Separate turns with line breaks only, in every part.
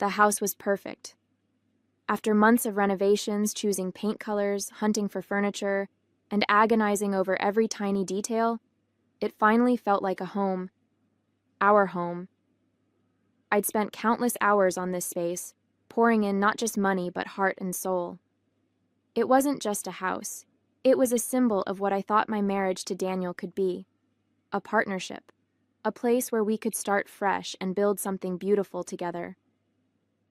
The house was perfect. After months of renovations, choosing paint colors, hunting for furniture, and agonizing over every tiny detail, it finally felt like a home. Our home. I'd spent countless hours on this space, pouring in not just money but heart and soul. It wasn't just a house. It was a symbol of what I thought my marriage to Daniel could be. A partnership. A place where we could start fresh and build something beautiful together.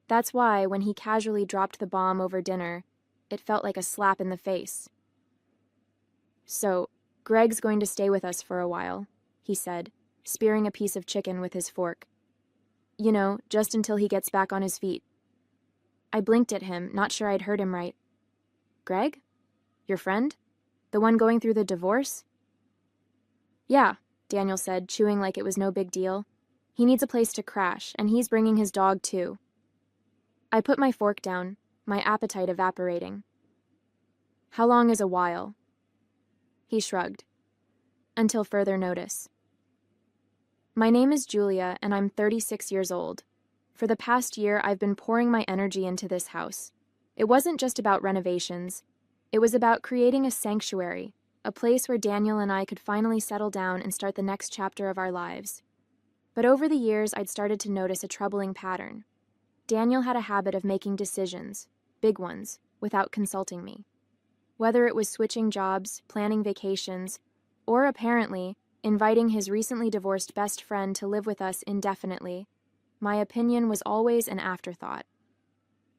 That's why, when he casually dropped the bomb over dinner, it felt like a slap in the face. "So, Greg's going to stay with us for a while," he said, spearing a piece of chicken with his fork. "You know, just until he gets back on his feet." I blinked at him, not sure I'd heard him right. "Greg? Your friend? The one going through the divorce?" "Yeah," Daniel said, chewing like it was no big deal. "He needs a place to crash, and he's bringing his dog too." I put my fork down, my appetite evaporating. "How long is a while?" He shrugged. "Until further notice." My name is Julia, and I'm 36 years old. For the past year, I've been pouring my energy into this house. It wasn't just about renovations. It was about creating a sanctuary, a place where Daniel and I could finally settle down and start the next chapter of our lives. But over the years, I'd started to notice a troubling pattern. Daniel had a habit of making decisions, big ones, without consulting me. Whether it was switching jobs, planning vacations, or apparently inviting his recently divorced best friend to live with us indefinitely, my opinion was always an afterthought.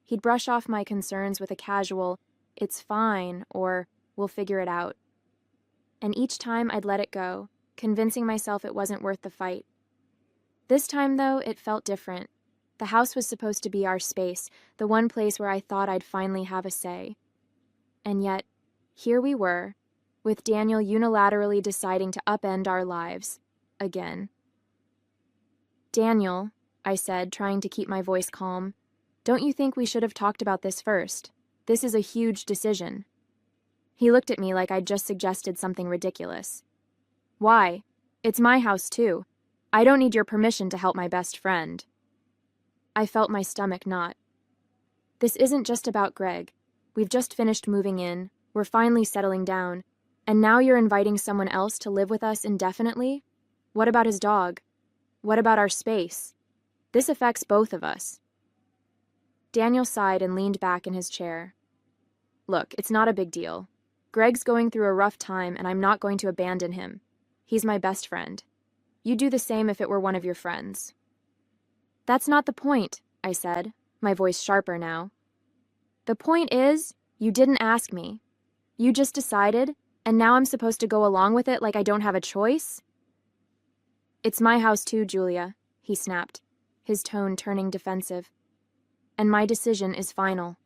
He'd brush off my concerns with a casual, "It's fine," or "We'll figure it out." And each time I'd let it go, convincing myself it wasn't worth the fight. This time, though, it felt different. The house was supposed to be our space, the one place where I thought I'd finally have a say. And yet, here we were, with Daniel unilaterally deciding to upend our lives. Again. "Daniel," I said, trying to keep my voice calm, "don't you think we should have talked about this first? This is a huge decision." He looked at me like I'd just suggested something ridiculous. "Why? It's my house, too. I don't need your permission to help my best friend." I felt my stomach knot. "This isn't just about Greg. We've just finished moving in, we're finally settling down, and now you're inviting someone else to live with us indefinitely? What about his dog? What about our space? This affects both of us." Daniel sighed and leaned back in his chair. "Look, it's not a big deal. Greg's going through a rough time, and I'm not going to abandon him. He's my best friend. You'd do the same if it were one of your friends." "That's not the point," I said, my voice sharper now. "The point is, you didn't ask me. You just decided, and now I'm supposed to go along with it like I don't have a choice?" "It's my house too, Julia," he snapped, his tone turning defensive. "And my decision is final."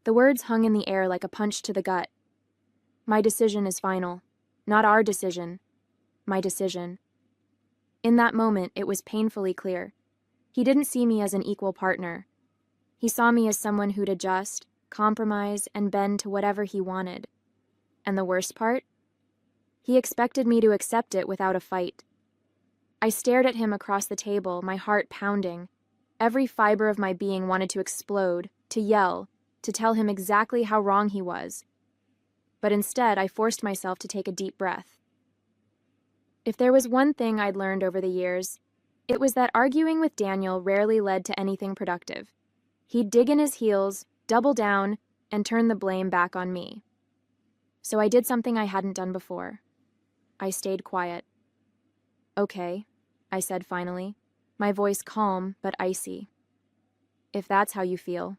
The words hung in the air like a punch to the gut. My decision is final. Not our decision. My decision. In that moment, it was painfully clear. He didn't see me as an equal partner. He saw me as someone who'd adjust, compromise, and bend to whatever he wanted. And the worst part? He expected me to accept it without a fight. I stared at him across the table, my heart pounding. Every fiber of my being wanted to explode, to yell, to tell him exactly how wrong he was. But instead, I forced myself to take a deep breath. If there was one thing I'd learned over the years, it was that arguing with Daniel rarely led to anything productive. He'd dig in his heels, double down, and turn the blame back on me. So I did something I hadn't done before. I stayed quiet. "Okay," I said finally, my voice calm but icy. "If that's how you feel."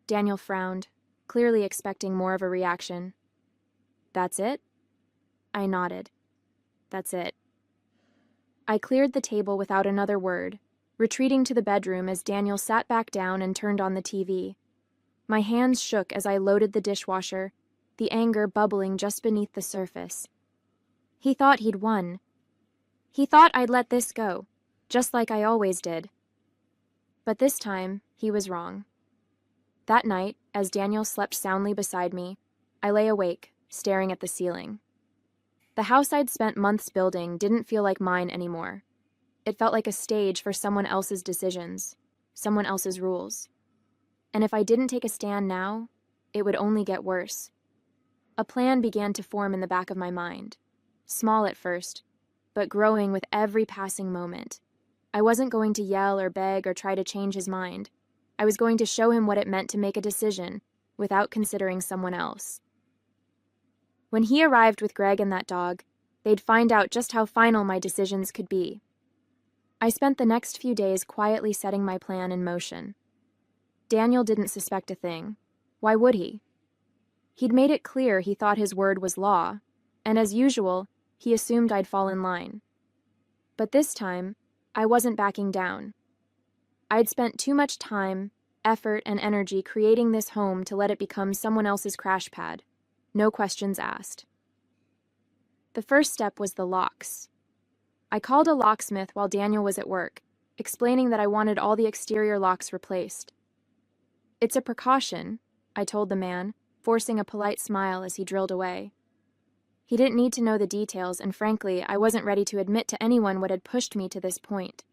Daniel frowned, clearly expecting more of a reaction. "That's it?" I nodded. "That's it." I cleared the table without another word, retreating to the bedroom as Daniel sat back down and turned on the TV. My hands shook as I loaded the dishwasher, the anger bubbling just beneath the surface. He thought he'd won. He thought I'd let this go, just like I always did. But this time, he was wrong. That night, as Daniel slept soundly beside me, I lay awake, staring at the ceiling. The house I'd spent months building didn't feel like mine anymore. It felt like a stage for someone else's decisions, someone else's rules. And if I didn't take a stand now, it would only get worse. A plan began to form in the back of my mind. Small at first, but growing with every passing moment. I wasn't going to yell or beg or try to change his mind. I was going to show him what it meant to make a decision without considering someone else. When he arrived with Greg and that dog, they'd find out just how final my decisions could be. I spent the next few days quietly setting my plan in motion. Daniel didn't suspect a thing. Why would he? He'd made it clear he thought his word was law, and as usual, he assumed I'd fall in line. But this time, I wasn't backing down. I'd spent too much time, effort, and energy creating this home to let it become someone else's crash pad. No questions asked. The first step was the locks. I called a locksmith while Daniel was at work, explaining that I wanted all the exterior locks replaced. "It's a precaution," I told the man, forcing a polite smile as he drilled away. He didn't need to know the details, and frankly, I wasn't ready to admit to anyone what had pushed me to this point.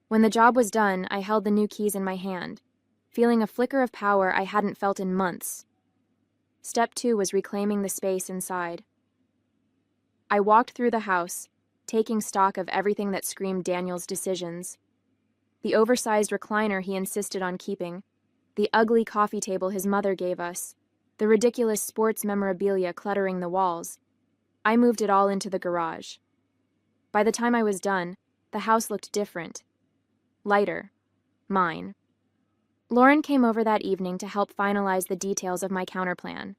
When the job was done, I held the new keys in my hand, feeling a flicker of power I hadn't felt in months. Step 2 was reclaiming the space inside. I walked through the house, taking stock of everything that screamed Daniel's decisions. The oversized recliner he insisted on keeping, the ugly coffee table his mother gave us, the ridiculous sports memorabilia cluttering the walls. I moved it all into the garage. By the time I was done, the house looked different. Lighter. Mine. Lauren came over that evening to help finalize the details of my counterplan.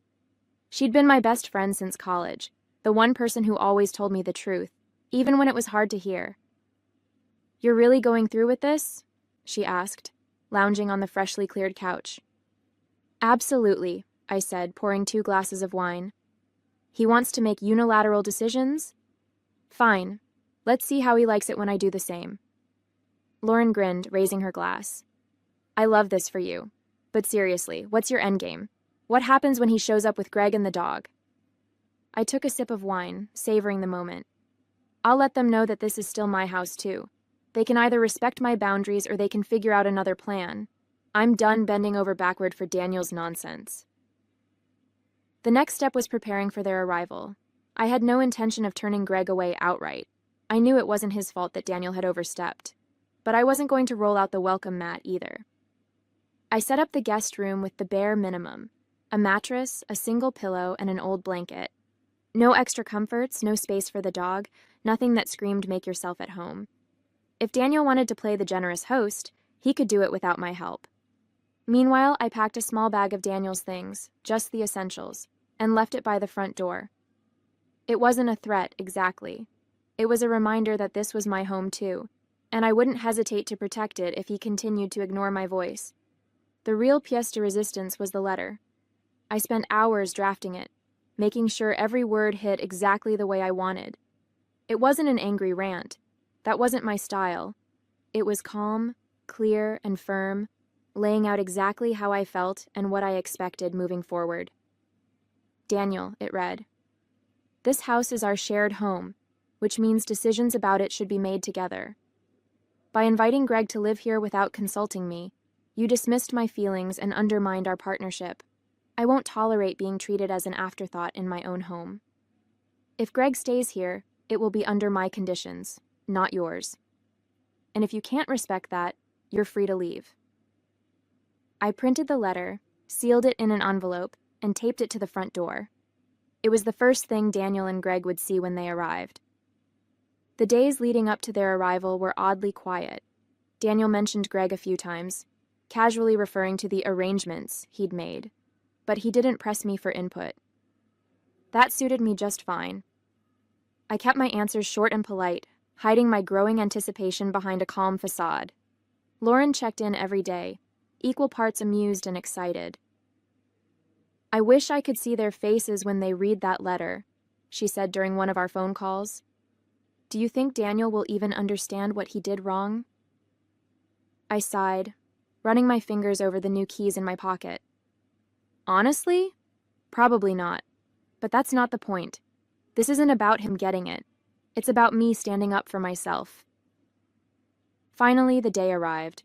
She'd been my best friend since college, the one person who always told me the truth, even when it was hard to hear. "You're really going through with this?" she asked, lounging on the freshly cleared couch. "Absolutely," I said, pouring 2 glasses of wine. "He wants to make unilateral decisions? Fine. Let's see how he likes it when I do the same." Lauren grinned, raising her glass. "I love this for you. But seriously, what's your endgame? What happens when he shows up with Greg and the dog?" I took a sip of wine, savoring the moment. "I'll let them know that this is still my house, too. They can either respect my boundaries or they can figure out another plan. I'm done bending over backward for Daniel's nonsense." The next step was preparing for their arrival. I had no intention of turning Greg away outright. I knew it wasn't his fault that Daniel had overstepped. But I wasn't going to roll out the welcome mat either. I set up the guest room with the bare minimum: a mattress, a single pillow, and an old blanket. No extra comforts, no space for the dog, nothing that screamed "make yourself at home." If Daniel wanted to play the generous host, he could do it without my help. Meanwhile, I packed a small bag of Daniel's things, just the essentials, and left it by the front door. It wasn't a threat, exactly. It was a reminder that this was my home too, and I wouldn't hesitate to protect it if he continued to ignore my voice. The real pièce de résistance was the letter. I spent hours drafting it, making sure every word hit exactly the way I wanted. It wasn't an angry rant. That wasn't my style. It was calm, clear, and firm, laying out exactly how I felt and what I expected moving forward. "Daniel," it read, "this house is our shared home, which means decisions about it should be made together. By inviting Greg to live here without consulting me, you dismissed my feelings and undermined our partnership. I won't tolerate being treated as an afterthought in my own home. If Greg stays here, it will be under my conditions, not yours. And if you can't respect that, you're free to leave." I printed the letter, sealed it in an envelope, and taped it to the front door. It was the first thing Daniel and Greg would see when they arrived. The days leading up to their arrival were oddly quiet. Daniel mentioned Greg a few times, casually referring to the arrangements he'd made, but he didn't press me for input. That suited me just fine. I kept my answers short and polite, hiding my growing anticipation behind a calm facade. Lauren checked in every day, equal parts amused and excited. "I wish I could see their faces when they read that letter," she said during one of our phone calls. "Do you think Daniel will even understand what he did wrong?" I sighed, running my fingers over the new keys in my pocket. "Honestly, probably not. But that's not the point. This isn't about him getting it. It's about me standing up for myself." Finally, the day arrived.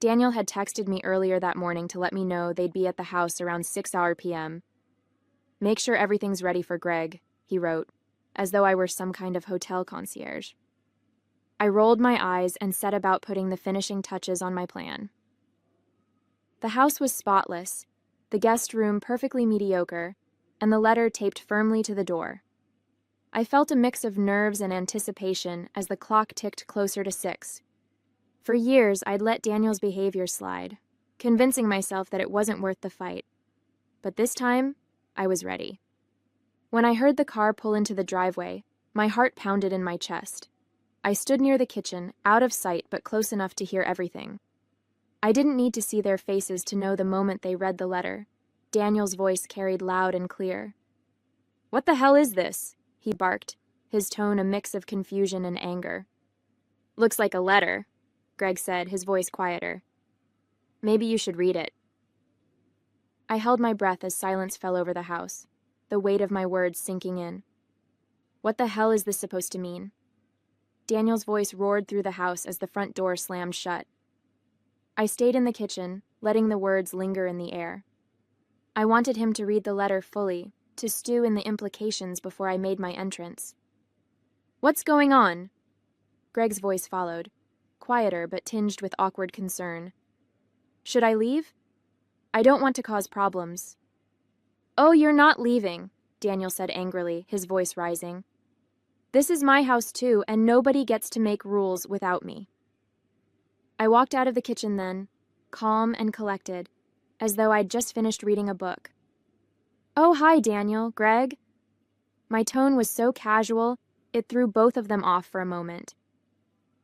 Daniel had texted me earlier that morning to let me know they'd be at the house around 6 p.m. "Make sure everything's ready for Greg," he wrote, as though I were some kind of hotel concierge. I rolled my eyes and set about putting the finishing touches on my plan. The house was spotless, the guest room perfectly mediocre, and the letter taped firmly to the door. I felt a mix of nerves and anticipation as the clock ticked closer to 6. For years, I'd let Daniel's behavior slide, convincing myself that it wasn't worth the fight. But this time, I was ready. When I heard the car pull into the driveway, my heart pounded in my chest. I stood near the kitchen, out of sight but close enough to hear everything. I didn't need to see their faces to know the moment they read the letter. Daniel's voice carried loud and clear. "What the hell is this?" he barked, his tone a mix of confusion and anger. "Looks like a letter," Greg said, his voice quieter. "Maybe you should read it." I held my breath as silence fell over the house, the weight of my words sinking in. What the hell is this supposed to mean? Daniel's voice roared through the house as the front door slammed shut. I stayed in the kitchen, letting the words linger in the air. I wanted him to read the letter fully, to stew in the implications before I made my entrance. "What's going on?" Greg's voice followed, quieter but tinged with awkward concern. "Should I leave? I don't want to cause problems." "Oh, you're not leaving," Daniel said angrily, his voice rising. "This is my house too, and nobody gets to make rules without me." I walked out of the kitchen then, calm and collected, as though I'd just finished reading a book. "Oh, hi, Daniel, Greg." My tone was so casual, it threw both of them off for a moment.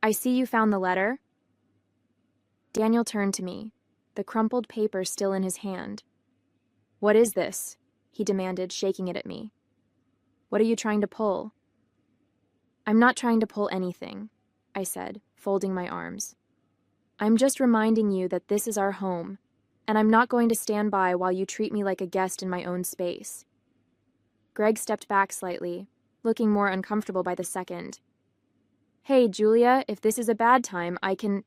"I see you found the letter." Daniel turned to me, the crumpled paper still in his hand. "What is this?" he demanded, shaking it at me. "What are you trying to pull?" "I'm not trying to pull anything," I said, folding my arms. "I'm just reminding you that this is our home, and I'm not going to stand by while you treat me like a guest in my own space." Greg stepped back slightly, looking more uncomfortable by the second. "Hey, Julia, if this is a bad time, I can—"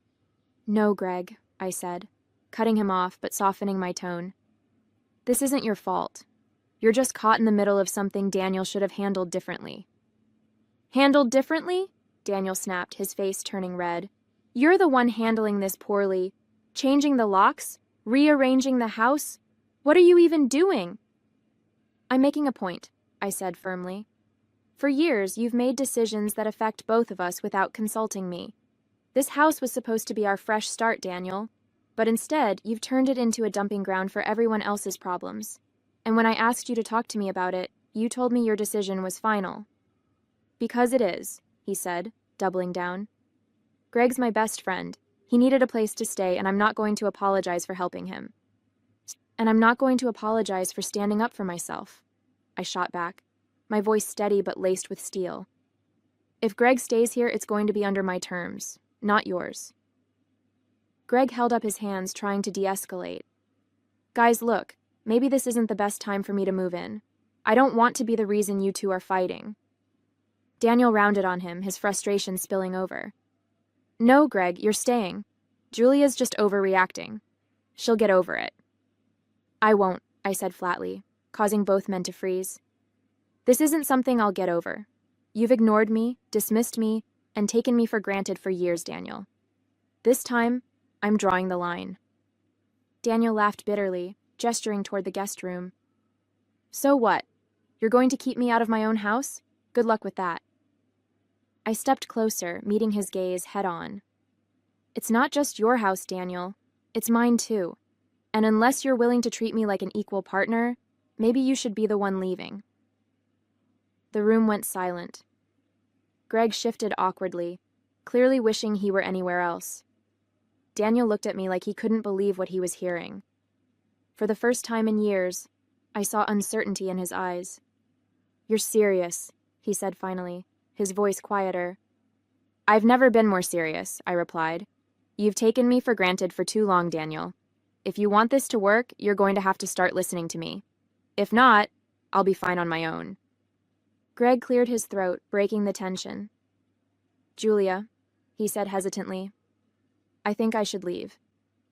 "No, Greg," I said, cutting him off but softening my tone. "This isn't your fault. You're just caught in the middle of something Daniel should have handled differently." "Handled differently?" Daniel snapped, his face turning red. "You're the one handling this poorly. Changing the locks? Rearranging the house? What are you even doing?" "I'm making a point," I said firmly. "For years, you've made decisions that affect both of us without consulting me. This house was supposed to be our fresh start, Daniel, but instead, you've turned it into a dumping ground for everyone else's problems. And when I asked you to talk to me about it, you told me your decision was final." "Because it is," he said, doubling down. "Greg's my best friend. He needed a place to stay, and I'm not going to apologize for helping him. And I'm not going to apologize for standing up for myself," I shot back, my voice steady but laced with steel. "If Greg stays here, it's going to be under my terms, not yours." Greg held up his hands, trying to de-escalate. "Guys, look, maybe this isn't the best time for me to move in. I don't want to be the reason you two are fighting." Daniel rounded on him, his frustration spilling over. "No, Greg, you're staying. Julia's just overreacting. She'll get over it." "I won't," I said flatly, causing both men to freeze. "This isn't something I'll get over. You've ignored me, dismissed me, and taken me for granted for years, Daniel. This time, I'm drawing the line." Daniel laughed bitterly, gesturing toward the guest room. "So what? You're going to keep me out of my own house? Good luck with that." I stepped closer, meeting his gaze head-on. "It's not just your house, Daniel. It's mine too. And unless you're willing to treat me like an equal partner, maybe you should be the one leaving." The room went silent. Greg shifted awkwardly, clearly wishing he were anywhere else. Daniel looked at me like he couldn't believe what he was hearing. For the first time in years, I saw uncertainty in his eyes. "You're serious," he said finally, his voice quieter. "I've never been more serious," I replied. "You've taken me for granted for too long, Daniel. If you want this to work, you're going to have to start listening to me. If not, I'll be fine on my own." Greg cleared his throat, breaking the tension. "Julia," he said hesitantly, "I think I should leave."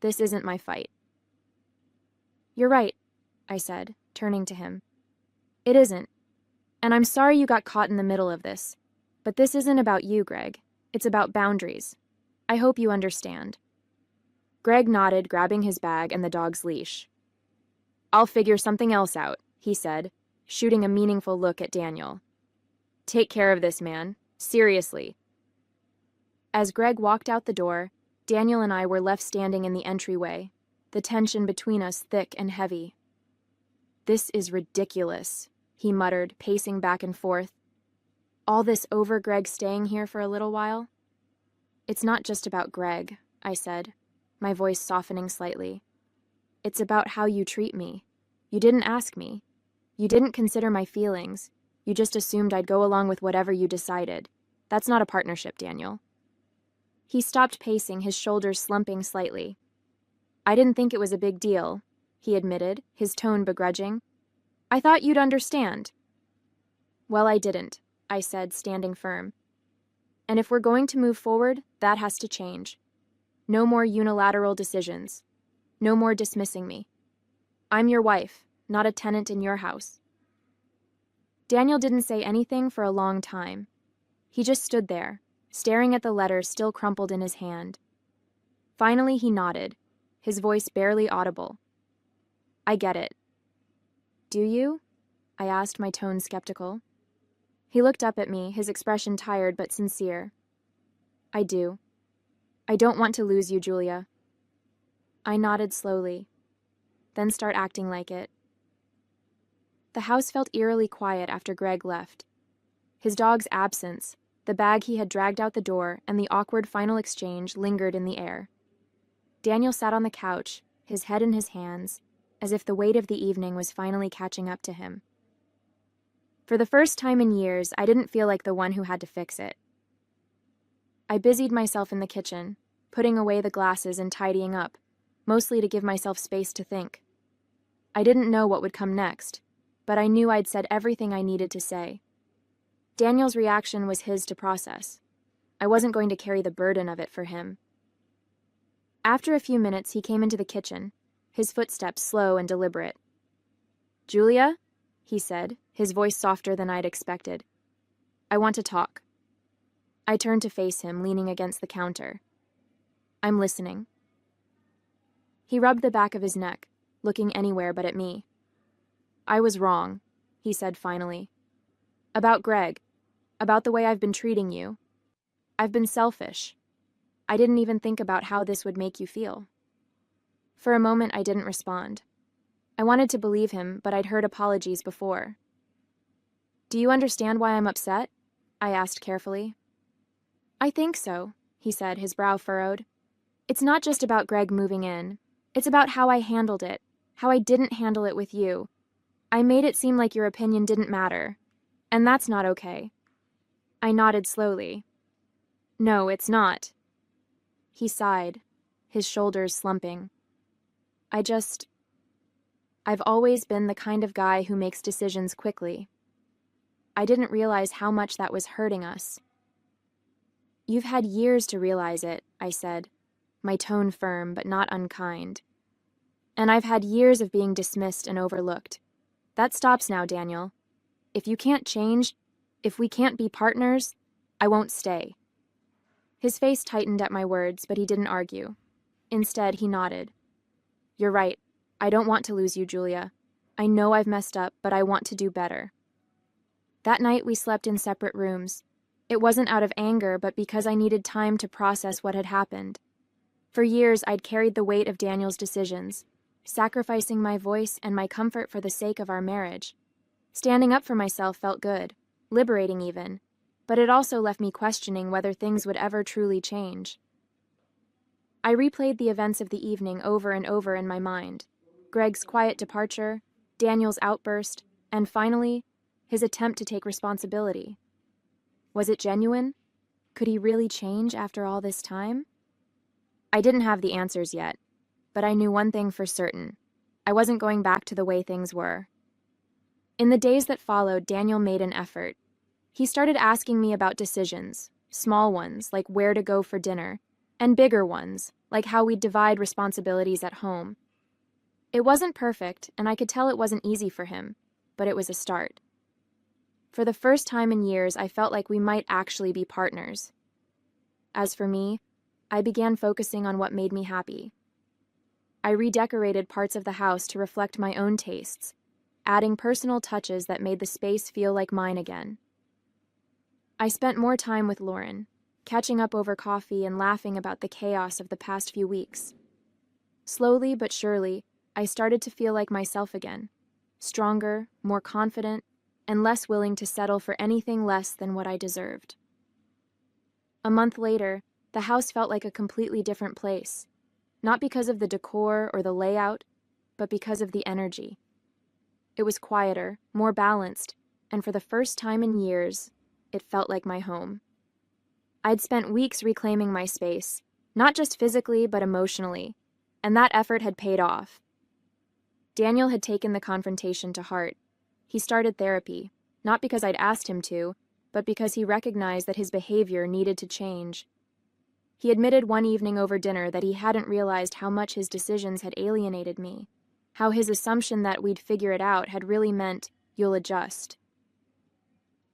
This isn't my fight. You're right, I said, turning to him. It isn't. And I'm sorry you got caught in the middle of this. But this isn't about you, Greg. It's about boundaries. I hope you understand. Greg nodded, grabbing his bag and the dog's leash. I'll figure something else out, he said, shooting a meaningful look at Daniel. Take care of this man. Seriously. As Greg walked out the door, Daniel and I were left standing in the entryway, the tension between us thick and heavy. This is ridiculous, he muttered, pacing back and forth. All this over Greg staying here for a little while? It's not just about Greg, I said, my voice softening slightly. It's about how you treat me. You didn't ask me. You didn't consider my feelings. You just assumed I'd go along with whatever you decided. That's not a partnership, Daniel. He stopped pacing, his shoulders slumping slightly. I didn't think it was a big deal, he admitted, his tone begrudging. I thought you'd understand. Well, I didn't, I said, standing firm. And if we're going to move forward, that has to change. No more unilateral decisions. No more dismissing me. I'm your wife, not a tenant in your house. Daniel didn't say anything for a long time. He just stood there, staring at the letter still crumpled in his hand. Finally, he nodded, his voice barely audible. I get it. Do you? I asked, my tone skeptical. He looked up at me, his expression tired but sincere. I do. I don't want to lose you, Julia. I nodded slowly, then start acting like it. The house felt eerily quiet after Greg left. His dog's absence, the bag he had dragged out the door, and the awkward final exchange lingered in the air. Daniel sat on the couch, his head in his hands, as if the weight of the evening was finally catching up to him. For the first time in years, I didn't feel like the one who had to fix it. I busied myself in the kitchen, putting away the glasses and tidying up, mostly to give myself space to think. I didn't know what would come next, but I knew I'd said everything I needed to say. Daniel's reaction was his to process. I wasn't going to carry the burden of it for him. After a few minutes, he came into the kitchen, his footsteps slow and deliberate. Julia, he said, his voice softer than I'd expected. I want to talk. I turned to face him, leaning against the counter. I'm listening. He rubbed the back of his neck, looking anywhere but at me. I was wrong, he said finally. About Greg, about the way I've been treating you. I've been selfish. I didn't even think about how this would make you feel. For a moment, I didn't respond. I wanted to believe him, but I'd heard apologies before. Do you understand why I'm upset? I asked carefully. I think so, he said, his brow furrowed. It's not just about Greg moving in. It's about how I handled it, how I didn't handle it with you. I made it seem like your opinion didn't matter, and that's not okay. I nodded slowly. No, it's not. He sighed, his shoulders slumping. I've always been the kind of guy who makes decisions quickly. I didn't realize how much that was hurting us. You've had years to realize it, I said, my tone firm but not unkind. And I've had years of being dismissed and overlooked. That stops now, Daniel. If you can't change, if we can't be partners, I won't stay. His face tightened at my words, but he didn't argue. Instead, he nodded. You're right. I don't want to lose you, Julia. I know I've messed up, but I want to do better. That night, we slept in separate rooms. It wasn't out of anger, but because I needed time to process what had happened. For years, I'd carried the weight of Daniel's decisions, sacrificing my voice and my comfort for the sake of our marriage. Standing up for myself felt good, liberating even, but it also left me questioning whether things would ever truly change. I replayed the events of the evening over and over in my mind. Greg's quiet departure, Daniel's outburst, and finally, his attempt to take responsibility. Was it genuine? Could he really change after all this time? I didn't have the answers yet, but I knew one thing for certain. I wasn't going back to the way things were. In the days that followed, Daniel made an effort. He started asking me about decisions, small ones like where to go for dinner, and bigger ones, like how we'd divide responsibilities at home. It wasn't perfect, and I could tell it wasn't easy for him, but it was a start. For the first time in years, I felt like we might actually be partners. As for me, I began focusing on what made me happy. I redecorated parts of the house to reflect my own tastes, adding personal touches that made the space feel like mine again. I spent more time with Lauren, catching up over coffee and laughing about the chaos of the past few weeks. Slowly but surely, I started to feel like myself again, stronger, more confident, and less willing to settle for anything less than what I deserved. A month later, the house felt like a completely different place, not because of the decor or the layout, but because of the energy. It was quieter, more balanced, and for the first time in years, it felt like my home. I'd spent weeks reclaiming my space, not just physically but emotionally, and that effort had paid off. Daniel had taken the confrontation to heart. He started therapy, not because I'd asked him to, but because he recognized that his behavior needed to change. He admitted one evening over dinner that he hadn't realized how much his decisions had alienated me, how his assumption that we'd figure it out had really meant, "You'll adjust."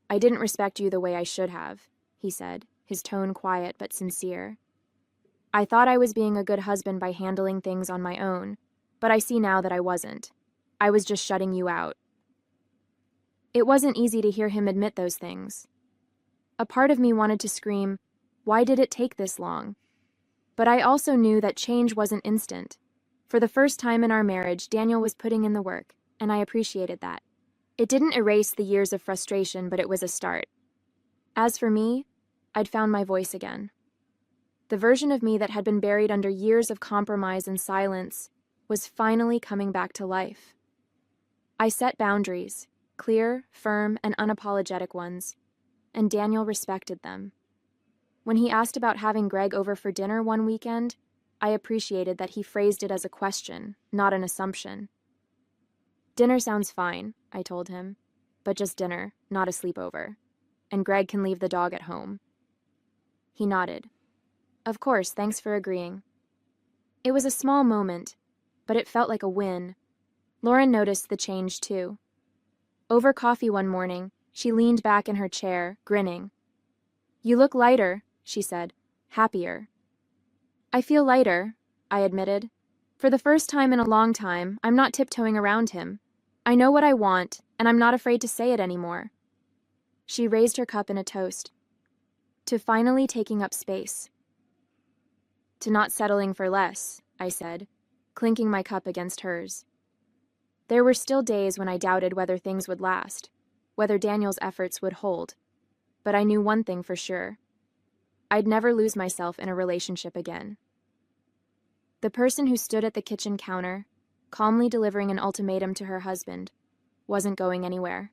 "I didn't respect you the way I should have," he said, his tone quiet but sincere. "I thought I was being a good husband by handling things on my own, but I see now that I wasn't. I was just shutting you out." It wasn't easy to hear him admit those things. A part of me wanted to scream, "Why did it take this long?" But I also knew that change wasn't instant. For the first time in our marriage, Daniel was putting in the work, and I appreciated that. It didn't erase the years of frustration, but it was a start. As for me, I'd found my voice again. The version of me that had been buried under years of compromise and silence was finally coming back to life. I set boundaries, clear, firm, and unapologetic ones, and Daniel respected them. When he asked about having Greg over for dinner one weekend, I appreciated that he phrased it as a question, not an assumption. "Dinner sounds fine," I told him, "but just dinner, not a sleepover. And Greg can leave the dog at home." He nodded. "Of course, thanks for agreeing." It was a small moment, but it felt like a win. Lauren noticed the change too. Over coffee one morning, she leaned back in her chair, grinning. "You look lighter," she said, "happier." "I feel lighter," I admitted. "For the first time in a long time, I'm not tiptoeing around him. I know what I want, and I'm not afraid to say it anymore." She raised her cup in a toast. "To finally taking up space." "To not settling for less," I said, clinking my cup against hers. There were still days when I doubted whether things would last, whether Daniel's efforts would hold. But I knew one thing for sure. I'd never lose myself in a relationship again. The person who stood at the kitchen counter, calmly delivering an ultimatum to her husband, wasn't going anywhere.